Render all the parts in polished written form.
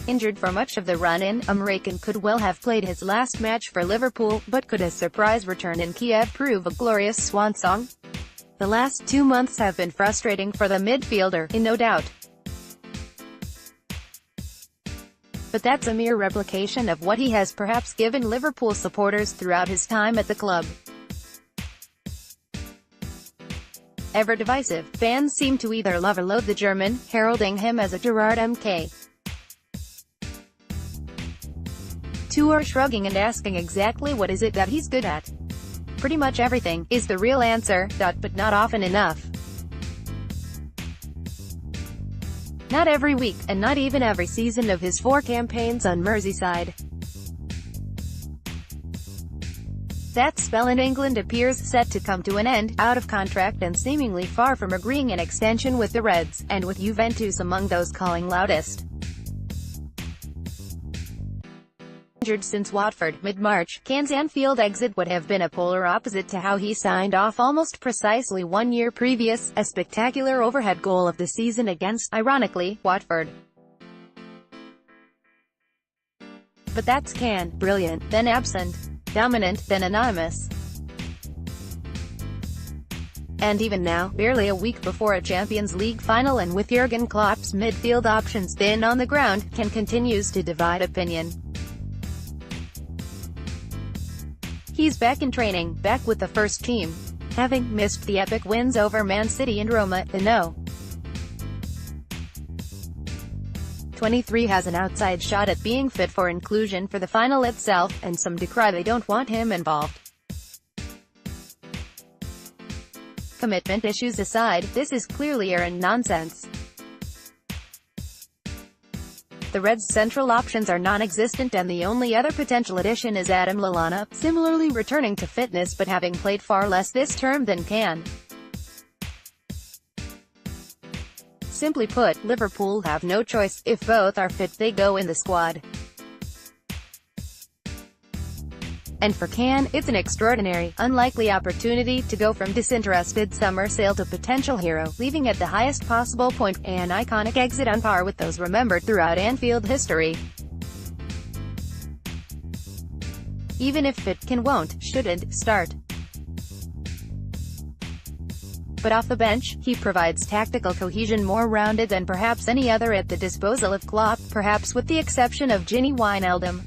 Injured for much of the run-in, Emre Can could well have played his last match for Liverpool, but could a surprise return in Kiev prove a glorious swansong? The last 2 months have been frustrating for the midfielder, in no doubt. But that's a mere replication of what he has perhaps given Liverpool supporters throughout his time at the club. Ever-divisive, fans seem to either love or loathe the German, heralding him as a Gerrard Mk. Two are shrugging and asking exactly what is it that he's good at. Pretty much everything, is the real answer, but not often enough. Not every week, and not even every season of his 4 campaigns on Merseyside. That spell in England appears set to come to an end, out of contract and seemingly far from agreeing an extension with the Reds, and with Juventus among those calling loudest. Injured since Watford, mid-March, Can's Anfield exit would have been a polar opposite to how he signed off almost precisely 1 year previous, a spectacular overhead goal of the season against, ironically, Watford. But that's Can, brilliant, then absent, dominant, then anonymous. And even now, barely a week before a Champions League final and with Jurgen Klopp's midfield options thin on the ground, Can continues to divide opinion. He's back in training, back with the first team. Having missed the epic wins over Man City and Roma, the No. 23 has an outside shot at being fit for inclusion for the final itself, and some decry they don't want him involved. Commitment issues aside, this is clearly errant nonsense. The Reds' central options are non-existent and the only other potential addition is Adam Lallana, similarly returning to fitness but having played far less this term than Can. Simply put, Liverpool have no choice. If both are fit, they go in the squad. And for Can, it's an extraordinary, unlikely opportunity to go from disinterested summer sale to potential hero, leaving at the highest possible point, an iconic exit on par with those remembered throughout Anfield history. Even if fit, Can shouldn't start. But off the bench, he provides tactical cohesion more rounded than perhaps any other at the disposal of Klopp, perhaps with the exception of Gini Wijnaldum.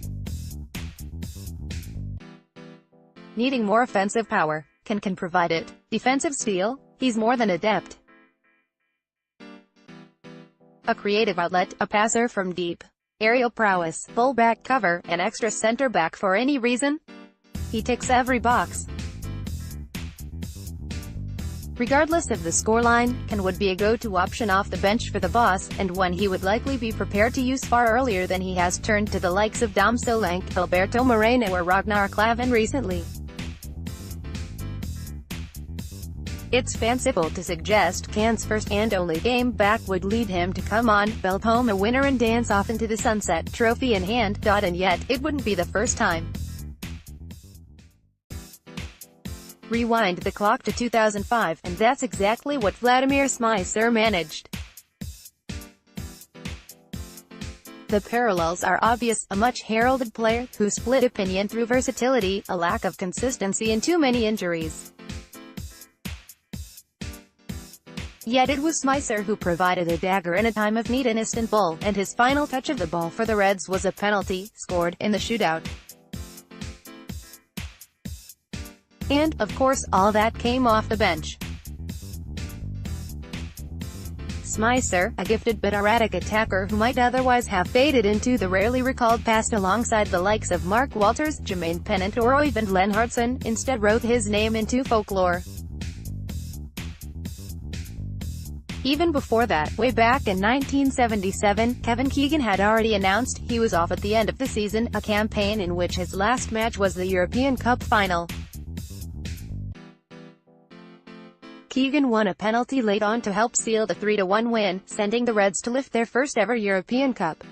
Needing more offensive power, Can provide it. Defensive steel, he's more than adept. A creative outlet, a passer from deep. Aerial prowess, full-back cover, an extra centre-back for any reason? He ticks every box. Regardless of the scoreline, Can would be a go-to option off the bench for the boss, and one he would likely be prepared to use far earlier than he has turned to the likes of Dom Solanke, Alberto Moreno or Ragnar Klavan recently. It's fanciful to suggest Can's first and only game back would lead him to come on, belt home a winner and dance off into the sunset, trophy in hand, and yet, it wouldn't be the first time. Rewind the clock to 2005, and that's exactly what Vladimir Smicer managed. The parallels are obvious, a much heralded player, who split opinion through versatility, a lack of consistency and too many injuries. Yet it was Smicer who provided a dagger in a time of need in Istanbul, and his final touch of the ball for the Reds was a penalty, scored in the shootout. And, of course, all that came off the bench. Smicer, a gifted but erratic attacker who might otherwise have faded into the rarely recalled past alongside the likes of Mark Walters, Jermaine Pennant or Øyvind Lennartson, instead wrote his name into folklore. Even before that, way back in 1977, Kevin Keegan had already announced he was off at the end of the season, a campaign in which his last match was the European Cup final. Keegan won a penalty late on to help seal the 3-1 win, sending the Reds to lift their first ever European Cup.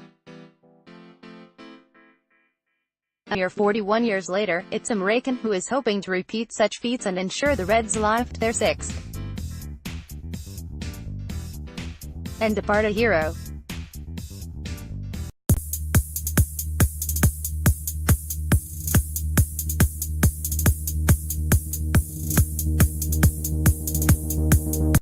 A mere 41 years later, it's Emre Can who is hoping to repeat such feats and ensure the Reds lift their 6th. And depart a hero.